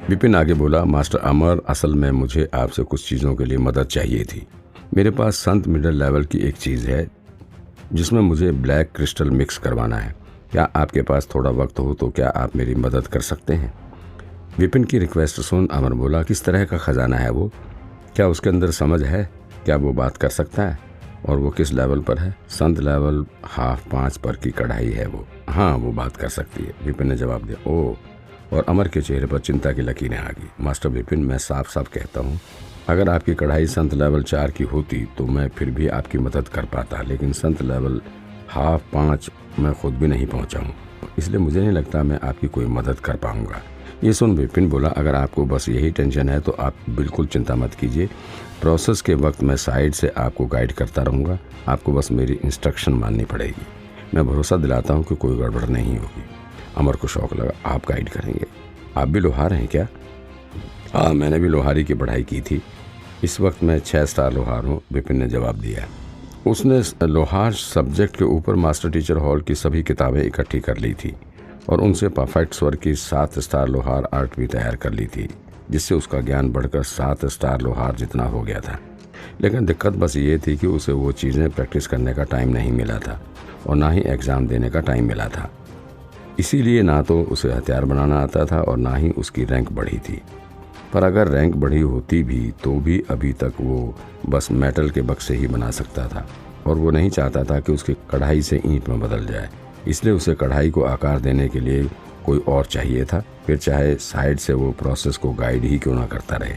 विपिन आगे बोला, मास्टर अमर, असल में मुझे आपसे कुछ चीज़ों के लिए मदद चाहिए थी। मेरे पास संत मिडिल लेवल की एक चीज़ है जिसमें मुझे ब्लैक क्रिस्टल मिक्स करवाना है। क्या आपके पास थोड़ा वक्त हो तो क्या आप मेरी मदद कर सकते हैं? विपिन की रिक्वेस्ट सुन अमर बोला, किस तरह का खजाना है वो? क्या उसके अंदर समझ है? क्या वो बात कर सकता है? और वो किस लेवल पर है? संत लेवल 5.5 पर की कढ़ाई है वो। हाँ, वो बात कर सकती है, विपिन ने जवाब दिया। ओह! और अमर के चेहरे पर चिंता की लकीरें आ गई। मास्टर विपिन, मैं साफ साफ कहता हूँ, अगर आपकी कढ़ाई संत लेवल 4 की होती तो मैं फिर भी आपकी मदद कर पाता, लेकिन संत लेवल 5.5 मैं खुद भी नहीं पहुँचा हूँ, इसलिए मुझे नहीं लगता मैं आपकी कोई मदद कर पाऊँगा। ये सुन विपिन बोला, अगर आपको बस यही टेंशन है तो आप बिल्कुल चिंता मत कीजिए। प्रोसेस के वक्त मैं साइड से आपको गाइड करता रहूँगा, आपको बस मेरी इंस्ट्रक्शन माननी पड़ेगी। मैं भरोसा दिलाता हूँ कि कोई गड़बड़ नहीं होगी। अमर को शौक लगा, आप गाइड करेंगे? आप भी लोहार हैं क्या? हाँ, मैंने भी लोहारी की पढ़ाई की थी। इस वक्त मैं 6 स्टार लोहार हूँ, विपिन ने जवाब दिया। उसने लोहार सब्जेक्ट के ऊपर मास्टर टीचर हॉल की सभी किताबें इकट्ठी कर ली थी और उनसे परफेक्ट स्वर की 7 स्टार लोहार आर्ट भी तैयार कर ली थी, जिससे उसका ज्ञान बढ़कर 7 स्टार लोहार जितना हो गया था। लेकिन दिक्कत बस ये थी कि उसे वो चीज़ें प्रैक्टिस करने का टाइम नहीं मिला था और ना ही एग्ज़ाम देने का टाइम मिला था। इसीलिए ना तो उसे हथियार बनाना आता था और ना ही उसकी रैंक बढ़ी थी। पर अगर रैंक बढ़ी होती भी तो भी अभी तक वो बस मेटल के बक्से ही बना सकता था और वो नहीं चाहता था कि उसकी कढ़ाई से ईंट में बदल जाए। इसलिए उसे कढ़ाई को आकार देने के लिए कोई और चाहिए था, फिर चाहे साइड से वो प्रोसेस को गाइड ही क्यों ना करता रहे।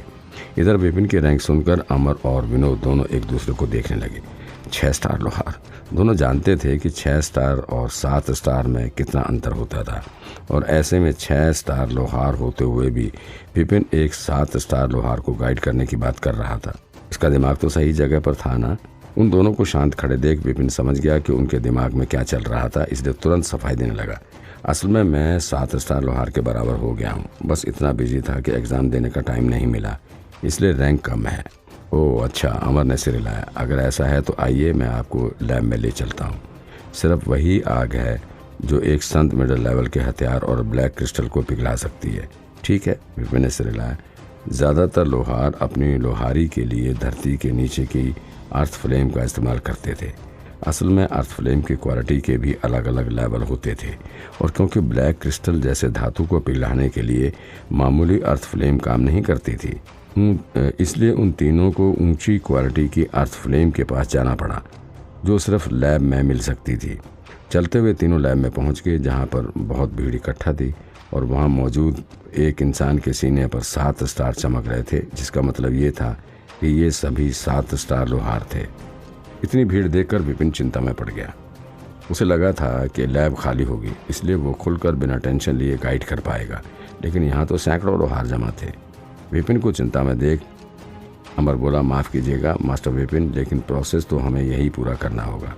इधर विपिन की रैंक सुनकर अमर और विनोद दोनों एक दूसरे को देखने लगे। 6 स्टार लोहार, दोनों जानते थे कि 6 स्टार और 7 स्टार में कितना अंतर होता था और ऐसे में 6 स्टार लोहार होते हुए भी विपिन एक 7 स्टार लोहार को गाइड करने की बात कर रहा था। इसका दिमाग तो सही जगह पर था ना। उन दोनों को शांत खड़े देख विपिन समझ गया कि उनके दिमाग में क्या चल रहा था, इसलिए तुरंत सफाई देने लगा। असल में मैं 7 स्टार लोहार के बराबर हो गया हूँ, बस इतना बिजी था कि एग्ज़ाम देने का टाइम नहीं मिला, इसलिए रैंक कम है। ओह अच्छा, अमर ने सिर हिलाया। अगर ऐसा है तो आइए मैं आपको लैब में ले चलता हूँ। सिर्फ वही आग है जो एक संत मिडिल लेवल के हथियार और ब्लैक क्रिस्टल को पिघला सकती है। ठीक है, विपिन ने सिर हिलाया। ज़्यादातर लोहार अपनी लोहारी के लिए धरती के नीचे की अर्थ फ्लेम का इस्तेमाल करते थे। असल में अर्थ फ्लेम की क्वालिटी के भी अलग अलग लेवल होते थे और क्योंकि ब्लैक क्रिस्टल जैसे धातु को पिघलाने के लिए मामूली अर्थ फ्लेम काम नहीं करती थी, इसलिए उन तीनों को ऊंची क्वालिटी की अर्थ फ्लेम के पास जाना पड़ा, जो सिर्फ लैब में मिल सकती थी। चलते हुए तीनों लैब में पहुंच गए, जहां पर बहुत भीड़ इकट्ठा थी और वहां मौजूद एक इंसान के सीने पर 7 स्टार चमक रहे थे, जिसका मतलब ये था कि ये सभी 7 स्टार लोहार थे। इतनी भीड़ देखकर विपिन चिंता में पड़ गया। उसे लगा था कि लैब खाली होगी, इसलिए वो खुलकर बिना टेंशन लिए गाइड कर पाएगा, लेकिन यहाँ तो सैकड़ों लोहार जमा थे। विपिन को चिंता में देख अमर बोला, माफ़ कीजिएगा मास्टर विपिन, लेकिन प्रोसेस तो हमें यही पूरा करना होगा,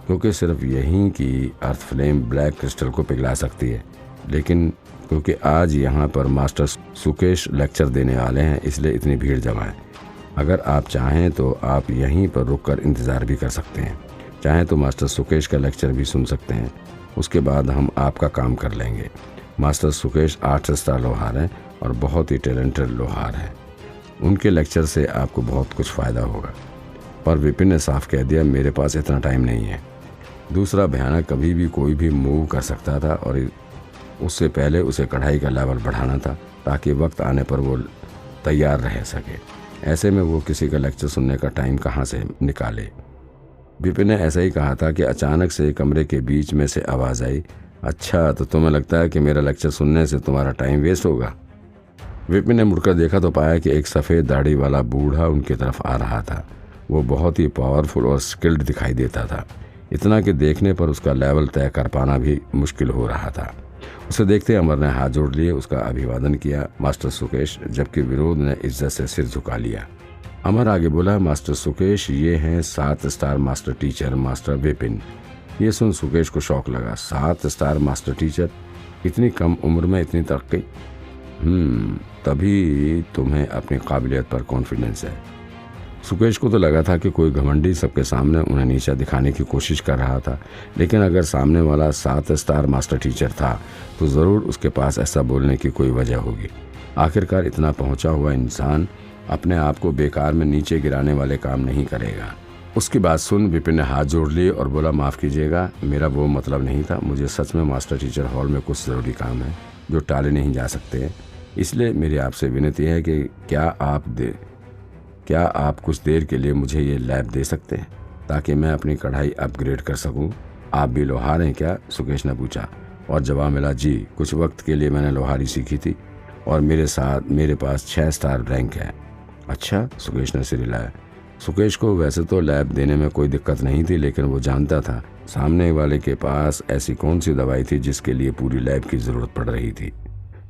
क्योंकि सिर्फ यहीं की अर्थ फ्लेम ब्लैक क्रिस्टल को पिघला सकती है। लेकिन क्योंकि आज यहाँ पर मास्टर सुकेश लेक्चर देने वाले हैं, इसलिए इतनी भीड़ जमा है। अगर आप चाहें तो आप यहीं पर रुककर इंतज़ार भी कर सकते हैं। चाहें तो मास्टर सुकेश का लेक्चर भी सुन सकते हैं, उसके बाद हम आपका काम कर लेंगे। मास्टर सुकेश 8 स्टार लोहार हैं और बहुत ही टैलेंटेड लोहार हैं। उनके लेक्चर से आपको बहुत कुछ फ़ायदा होगा। पर विपिन ने साफ कह दिया, मेरे पास इतना टाइम नहीं है। दूसरा, भयानक कभी भी कोई भी मूव कर सकता था और उससे पहले उसे कढ़ाई का लेवल बढ़ाना था ताकि वक्त आने पर वो तैयार रह सके। ऐसे में वो किसी का लेक्चर सुनने का टाइम कहाँ से निकाले। विपिन ने ऐसा ही कहा था कि अचानक से कमरे के बीच में से आवाज़ आई, अच्छा तो तुम्हें लगता है कि मेरा लेक्चर सुनने से तुम्हारा टाइम वेस्ट होगा? विपिन ने मुड़कर देखा तो पाया कि एक सफ़ेद दाढ़ी वाला बूढ़ा उनकी तरफ आ रहा था। वो बहुत ही पावरफुल और स्किल्ड दिखाई देता था, इतना कि देखने पर उसका लेवल तय कर पाना भी मुश्किल हो रहा था। उसे देखते अमर ने हाथ जोड़ लिए, उसका अभिवादन किया, मास्टर सुकेश, जबकि विनोद ने इज्जत से सिर झुका लिया। अमर आगे बोला, मास्टर सुकेश, ये हैं 7 star master teacher master Vipin. ये सुन सुकेश को शौक लगा। 7 स्टार मास्टर टीचर, इतनी कम उम्र में इतनी तरक्की? तभी तुम्हें अपनी काबिलियत पर कॉन्फिडेंस है। सुकेश को तो लगा था कि कोई घमंडी सबके सामने उन्हें नीचा दिखाने की कोशिश कर रहा था, लेकिन अगर सामने वाला 7 स्टार मास्टर टीचर था तो ज़रूर उसके पास ऐसा बोलने की कोई वजह होगी। आखिरकार इतना पहुंचा हुआ इंसान अपने आप को बेकार में नीचे गिराने वाले काम नहीं करेगा। उसकी बात सुन विपिन ने हाथ जोड़ लिए और बोला, माफ़ कीजिएगा, मेरा वो मतलब नहीं था। मुझे सच में मास्टर टीचर हॉल में कुछ ज़रूरी काम है जो टाले नहीं जा सकते, इसलिए मेरी आपसे विनती है कि क्या आप कुछ देर के लिए मुझे ये लैब दे सकते हैं ताकि मैं अपनी कढ़ाई अपग्रेड कर सकूं। आप भी लोहार हैं क्या? सुकेश ने पूछा और जवाब मिला, जी, कुछ वक्त के लिए मैंने लोहारी सीखी थी और मेरे पास 6 स्टार रैंक है। अच्छा, सुकेश ने सिर हिलाया। सुकेश को वैसे तो लैब देने में कोई दिक्कत नहीं थी, लेकिन वो जानता था सामने वाले के पास ऐसी कौन सी दवाई थी जिसके लिए पूरी लैब की ज़रूरत पड़ रही थी।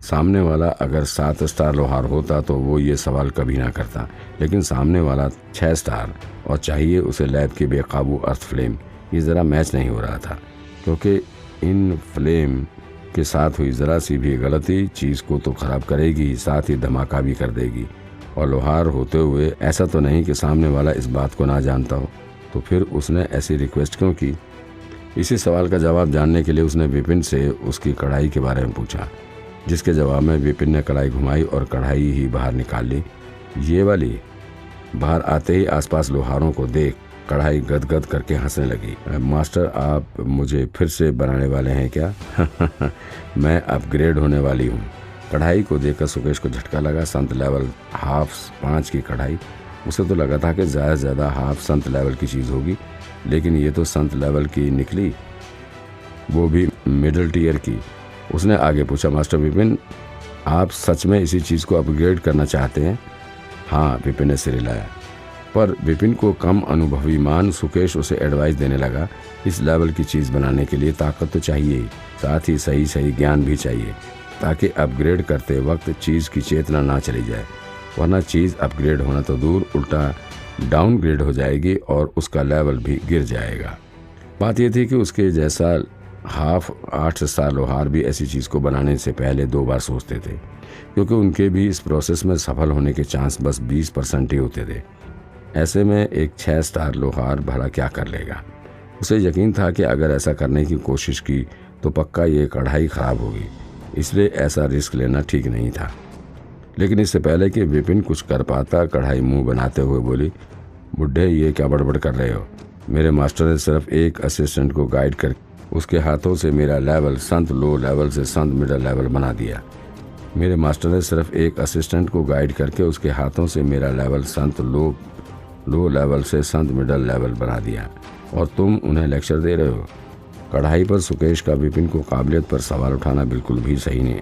सामने वाला अगर 7 स्टार लोहार होता तो वो ये सवाल कभी ना करता, लेकिन सामने वाला 6 स्टार और चाहिए उसे लैब की बेकाबू अर्थ फ्लेम। ये ज़रा मैच नहीं हो रहा था, क्योंकि इन फ्लेम के साथ हुई ज़रा सी भी गलती चीज़ को तो ख़राब करेगी ही, साथ ही धमाका भी कर देगी। और लोहार होते हुए ऐसा तो नहीं कि सामने वाला इस बात को ना जानता हो, तो फिर उसने ऐसी रिक्वेस्ट क्यों की? इसी सवाल का जवाब जानने के लिए उसने विपिन से उसकी कढ़ाई के बारे में पूछा, जिसके जवाब में विपिन ने कढ़ाई घुमाई और कढ़ाई ही बाहर निकाल ली। ये वाली? बाहर आते ही आसपास लोहारों को देख कढ़ाई गदगद करके हंसने लगी। मास्टर, आप मुझे फिर से बनाने वाले हैं क्या? मैं अपग्रेड होने वाली हूँ। कढ़ाई को देखकर सुकेश को झटका लगा। संत लेवल हाफ 5 की कढ़ाई। उसे तो लगा था कि ज़्यादा से ज़्यादा हाफ संत लेवल की चीज़ होगी, लेकिन ये तो संत लेवल की निकली, वो भी मिडिल टीयर की। उसने आगे पूछा, मास्टर विपिन, आप सच में इसी चीज़ को अपग्रेड करना चाहते हैं? हाँ, विपिन ने सिर हिलाया। पर विपिन को कम अनुभवी मान सुकेश उसे एडवाइस देने लगा, इस लेवल की चीज़ बनाने के लिए ताकत तो चाहिए ही, साथ ही सही ज्ञान भी चाहिए, ताकि अपग्रेड करते वक्त चीज़ की चेतना ना चली जाए, वरना चीज़ अपग्रेड होना तो दूर, उल्टा डाउनग्रेड हो जाएगी और उसका लेवल भी गिर जाएगा। बात यह थी कि उसके जैसा हाफ 8 स्टार लोहार भी ऐसी चीज़ को बनाने से पहले 2 बार सोचते थे, क्योंकि उनके भी इस प्रोसेस में सफल होने के चांस बस 20% ही होते थे। ऐसे में एक 6 स्टार लोहार भला क्या कर लेगा? उसे यकीन था कि अगर ऐसा करने की कोशिश की तो पक्का ये कढ़ाई ख़राब होगी, इसलिए ऐसा रिस्क लेना ठीक नहीं था। लेकिन इससे पहले कि विपिन कुछ कर पाता, कढ़ाई मुंह बनाते हुए बोली, बुढ़े, ये क्या बड़बड़ कर रहे हो? मेरे मास्टर ने सिर्फ एक असिस्टेंट को गाइड कर उसके हाथों से मेरा लेवल संत लो लेवल से संत मिडल लेवल बना दिया। मेरे मास्टर ने सिर्फ एक असिस्टेंट को गाइड करके उसके हाथों से मेरा लेवल संत लो लेवल से संत मिडल लेवल बना दिया, और तुम उन्हें लेक्चर दे रहे हो? कढ़ाई पर सुकेश का विपिन को काबिलियत पर सवाल उठाना बिल्कुल भी सही नहीं,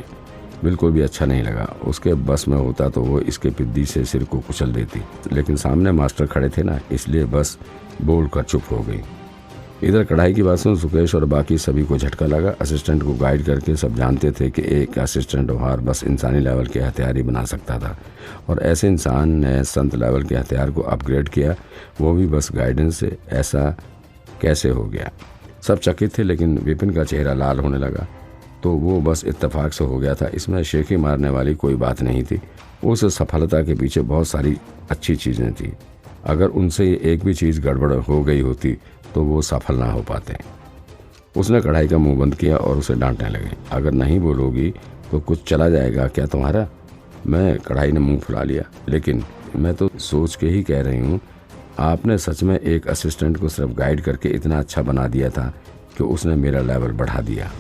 बिल्कुल भी अच्छा नहीं लगा। उसके बस में होता तो वो इसके पिद्दी से सिर को कुचल देती, लेकिन सामने मास्टर खड़े थे ना, इसलिए बस बोलकर चुप हो गई। इधर कढ़ाई की बात सुन सुकेश और बाकी सभी को झटका लगा। असिस्टेंट को गाइड करके सब जानते थे कि एक असिस्टेंट लोहार बस इंसानी लेवल के हथियार ही बना सकता था, और ऐसे इंसान ने संत लेवल के हथियार को अपग्रेड किया, वो भी बस गाइडेंस से। ऐसा कैसे हो गया? सब चकित थे, लेकिन विपिन का चेहरा लाल होने लगा। तो वो बस इत्तेफाक से हो गया था, इसमें शेखी मारने वाली कोई बात नहीं थी। उस सफलता के पीछे बहुत सारी अच्छी चीज़ें थी। अगर उनसे एक भी चीज़ गड़बड़ हो गई होती तो वो सफल ना हो पाते। उसने कढ़ाई का मुंह बंद किया और उसे डांटने लगे, अगर नहीं बोलोगी तो कुछ चला जाएगा क्या तुम्हारा? कढ़ाई ने मुंह फुला लिया, लेकिन मैं तो सोच के ही कह रही हूँ, आपने सच में एक असिस्टेंट को सिर्फ गाइड करके इतना अच्छा बना दिया था कि उसने मेरा लेवल बढ़ा दिया।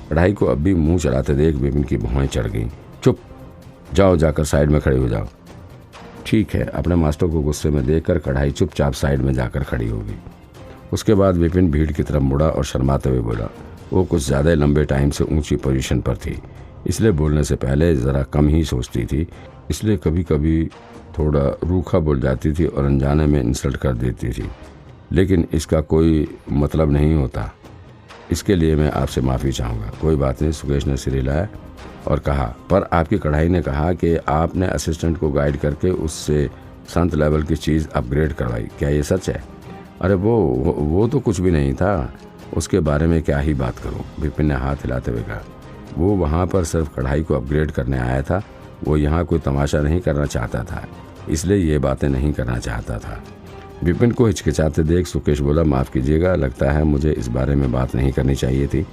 कढ़ाई को अब भी मुँह चलाते देख विपिन की भौहें चढ़ गई। चुप, जाओ, जाकर साइड में खड़े हो जाओ। ठीक है। अपने मास्टर को गुस्से में देखकर कढ़ाई चुपचाप साइड में जाकर खड़ी हो गई। उसके बाद विपिन भीड़ की तरफ मुड़ा और शर्माते हुए बोला। वो कुछ ज़्यादा लंबे टाइम से ऊंची पोजीशन पर थी, इसलिए बोलने से पहले ज़रा कम ही सोचती थी, इसलिए कभी कभी थोड़ा रूखा बोल जाती थी और अनजाने में इंसल्ट कर देती थी, लेकिन इसका कोई मतलब नहीं होता। इसके लिए मैं आपसे माफ़ी चाहूँगा। कोई बात नहीं, सुकेश ने सिर हिलाया और कहा, पर आपकी कढ़ाई ने कहा कि आपने असिस्टेंट को गाइड करके उससे संत लेवल की चीज़ अपग्रेड करवाई, क्या ये सच है? अरे वो तो कुछ भी नहीं था, उसके बारे में क्या ही बात करूं? विपिन ने हाथ हिलाते हुए कहा। वो वहां पर सिर्फ कढ़ाई को अपग्रेड करने आया था, वो यहाँ कोई तमाशा नहीं करना चाहता था, इसलिए ये बातें नहीं करना चाहता था। विपिन को हिचकिचाते देख सुकेश बोला, माफ़ कीजिएगा, लगता है मुझे इस बारे में बात नहीं करनी चाहिए थी।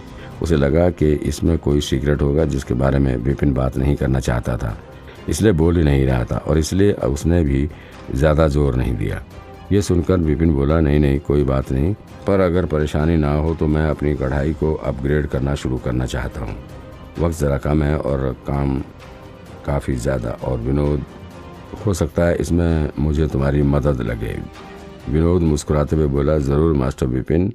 उसे लगा कि इसमें कोई सीक्रेट होगा जिसके बारे में विपिन बात नहीं करना चाहता था, इसलिए बोल ही नहीं रहा था और इसलिए उसने भी ज़्यादा जोर नहीं दिया। ये सुनकर विपिन बोला, नहीं नहीं कोई बात नहीं, पर अगर परेशानी ना हो तो मैं अपनी कढ़ाई को अपग्रेड करना शुरू करना चाहता हूँ। वक्त ज़रा कम है और काम काफ़ी ज़्यादा, और विनोद, हो सकता है इसमें मुझे तुम्हारी मदद लगे। विनोद मुस्कुराते हुए बोला, ज़रूर मास्टर विपिन।